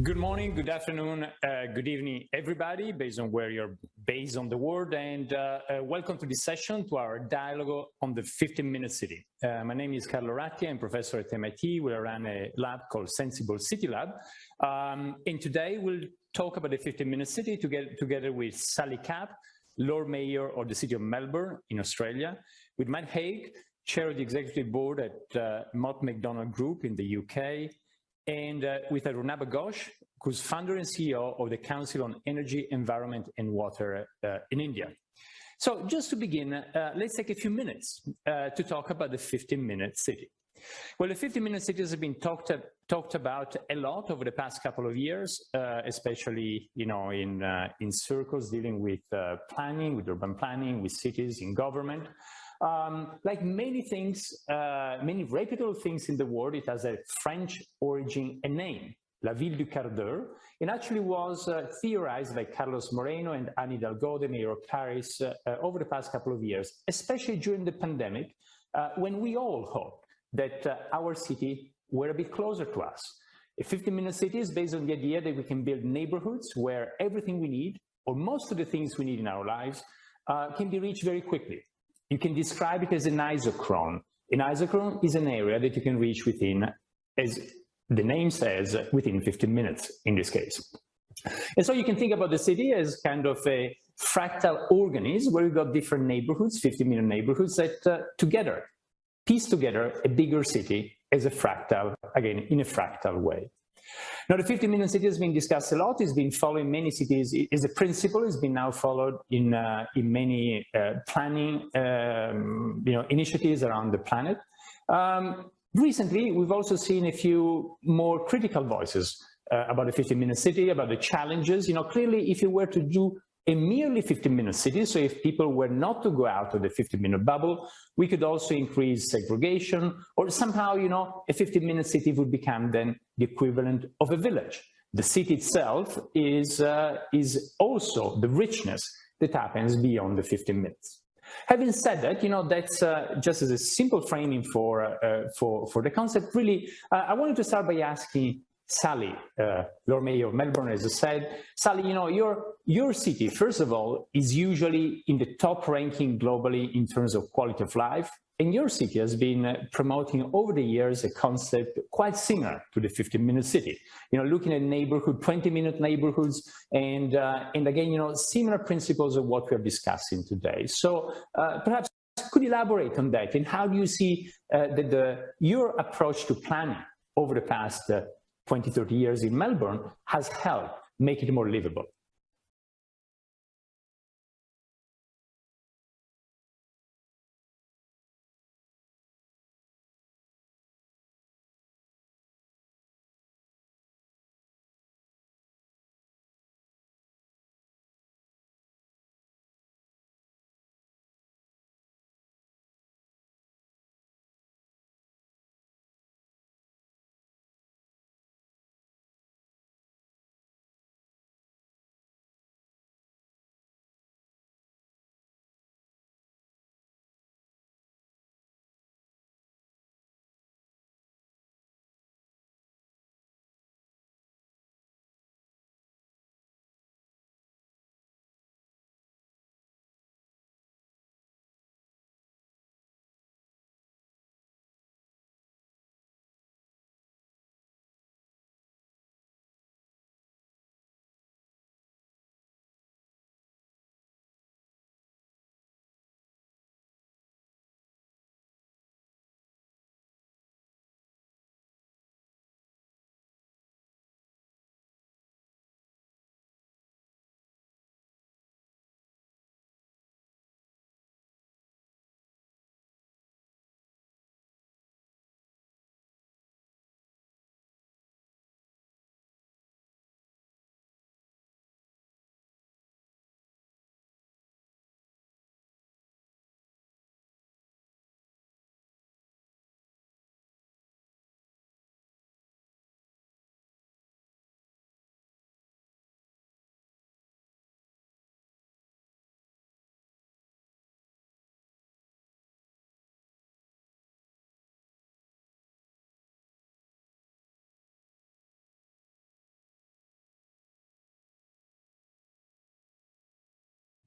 Good morning, good afternoon, good evening, everybody, based on where you're based on the world, and welcome to this session, to our dialogue on the 15-minute city. My name is Carlo Ratti, I'm professor at MIT. We run a lab called Sensible City Lab, and today we'll talk about the 15-minute city together with Sally Capp, Lord Mayor of the City of Melbourne in Australia, with Matt Haig, Chair of the Executive Board at Mott MacDonald Group in the UK, and with Arunabha Ghosh, who's founder and CEO of the Council on Energy, Environment and Water in India. So just to begin, let's take a few minutes to talk about the 15-minute city. Well, the 15-minute city has been talked about a lot over the past couple of years, especially in circles dealing with planning, with urban planning, with cities, in government. Like many things, many reputable things in the world, it has a French origin and name, La Ville du Quart d'Heure. It actually was theorized by Carlos Moreno and Anne Hidalgo, the mayor of Paris, over the past couple of years, especially during the pandemic, when we all hoped that our city were a bit closer to us. A 15-minute city is based on the idea that we can build neighborhoods where everything we need, or most of the things we need in our lives, can be reached very quickly. You can describe it as an isochrone. An isochrone is an area that you can reach within, as the name says, within 15 minutes in this case. And so you can think about the city as kind of a fractal organism where we've got different neighborhoods, 15-minute neighborhoods that together piece together a bigger city as a fractal, again, in a fractal way. Now, the 15-minute city has been discussed a lot. It's been followed in many cities. As a principle, it's been now followed in many planning initiatives around the planet. Recently, we've also seen a few more critical voices about the 15-minute city, about the challenges. Clearly, if you were to do a merely 15-minute city, so if people were not to go out of the 15-minute bubble, we could also increase segregation, or somehow, a 15-minute city would become then the equivalent of a village. The city itself is also the richness that happens beyond the 15 minutes. Having said that, that's just as a simple framing for the concept. Really, I wanted to start by asking Sally, Lord Mayor of Melbourne, as I said. Sally, your city, first of all, is usually in the top ranking globally in terms of quality of life. And your city has been promoting over the years a concept quite similar to the 15-minute city. Looking at 20-minute neighborhoods, and again, similar principles of what we're discussing today. So perhaps could you elaborate on that, and how do you see that your approach to planning over the past 20, 30 years in Melbourne has helped make it more livable?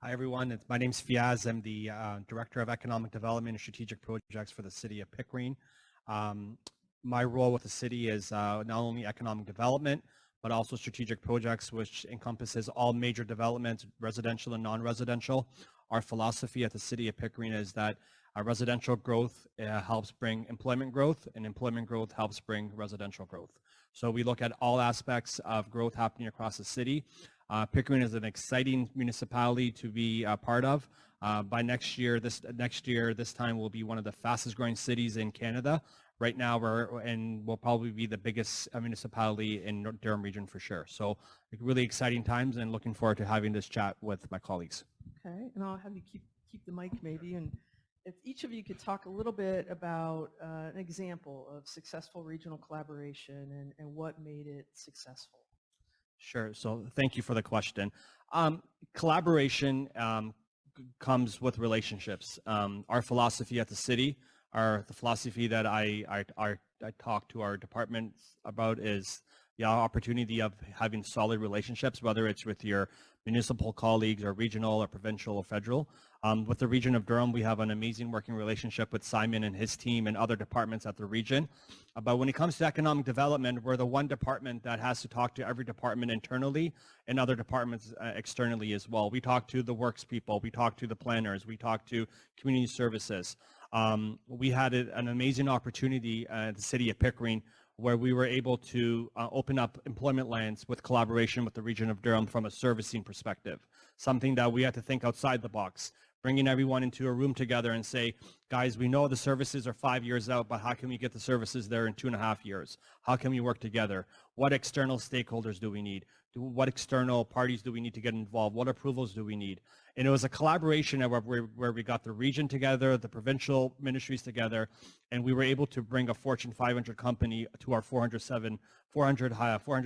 Hi, everyone. My name's Fiaz. I'm the Director of Economic Development and Strategic Projects for the City of Pickering. My role with the city is not only economic development, but also strategic projects, which encompasses all major developments, residential and non-residential. Our philosophy at the City of Pickering is that residential growth helps bring employment growth, and employment growth helps bring residential growth. So we look at all aspects of growth happening across the city. Pickering is an exciting municipality to be a part of. By next year, this time we'll be one of the fastest growing cities in Canada. Right now, we'll probably be the biggest municipality in Durham region for sure. So really exciting times, and looking forward to having this chat with my colleagues. Okay, and I'll have you keep the mic maybe, and if each of you could talk a little bit about an example of successful regional collaboration and what made it successful. Sure. So thank you for the question. Collaboration comes with relationships. Our philosophy at the city, the philosophy that I talk to our departments about is the opportunity of having solid relationships, whether it's with your municipal colleagues or regional or provincial or federal. With the region of Durham, we have an amazing working relationship with Simon and his team and other departments at the region. But when it comes to economic development, we're the one department that has to talk to every department internally and other departments externally as well. We talk to the works people, we talk to the planners, we talk to community services. We had an amazing opportunity at the City of Pickering where we were able to open up employment lands with collaboration with the region of Durham from a servicing perspective, something that we had to think outside the box, bringing everyone into a room together and say, guys, we know the services are 5 years out, but how can we get the services there in 2.5 years? How can we work together? What external stakeholders do we need? What external parties do we need to get involved? What approvals do we need? And it was a collaboration where we got the region together, the provincial ministries together, and we were able to bring a Fortune 500 company to our 400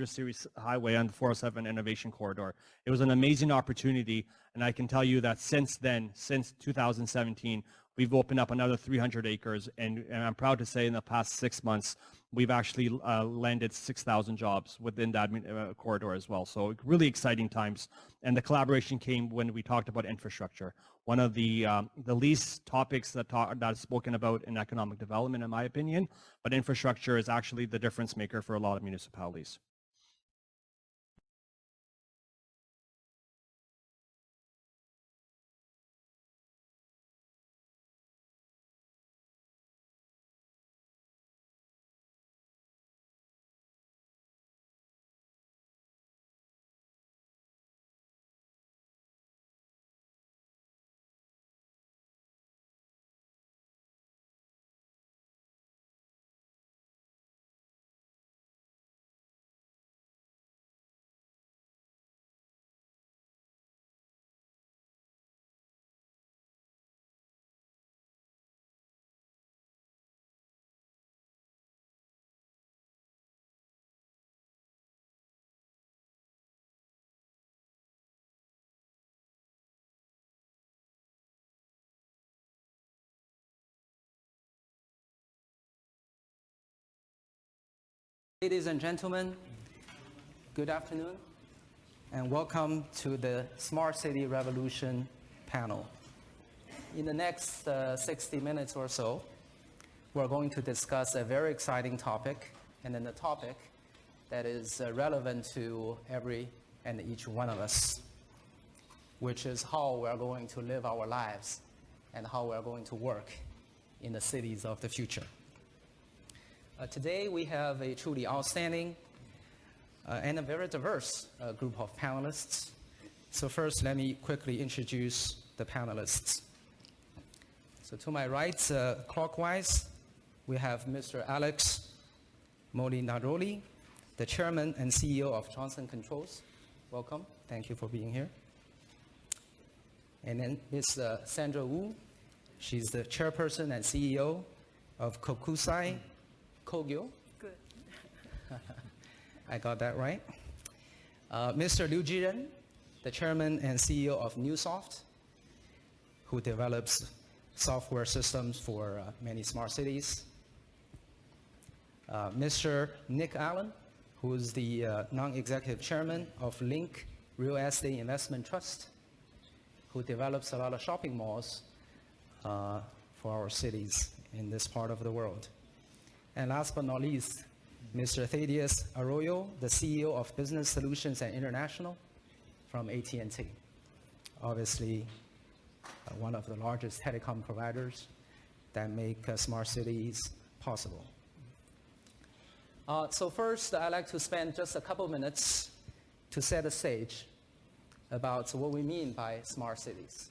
series highway on the 407 Innovation Corridor. It was an amazing opportunity, and I can tell you that since then, since 2017, we've opened up another 300 acres, and I'm proud to say in the past 6 months, we've actually landed 6,000 jobs within that corridor as well. So really exciting times. And the collaboration came when we talked about infrastructure. One of the least topics that's spoken about in economic development, in my opinion, but infrastructure is actually the difference maker for a lot of municipalities. Ladies and gentlemen, good afternoon, and welcome to the Smart City Revolution panel. In the next 60 minutes or so, we're going to discuss a very exciting topic, and then a topic that is relevant to every and each one of us, which is how we're going to live our lives and how we're going to work in the cities of the future. Today we have a truly outstanding and a very diverse group of panelists. So first, let me quickly introduce the panelists. So to my right, clockwise, we have Mr. Alex Molinaroli, the Chairman and CEO of Johnson Controls. Welcome. Thank you for being here. And then Ms. Sandra Wu, she's the Chairperson and CEO of Kokusai Kogyo. Good. I got that right. Mr. Liu Jiren, the Chairman and CEO of Newsoft, who develops software systems for many smart cities. Mr. Nick Allen, who is the non-executive chairman of Link Real Estate Investment Trust, who develops a lot of shopping malls for our cities in this part of the world. And last but not least, Mr. Thaddeus Arroyo, the CEO of Business Solutions and International from AT&T. Obviously, one of the largest telecom providers that make smart cities possible. So first, I'd like to spend just a couple minutes to set a stage about what we mean by smart cities.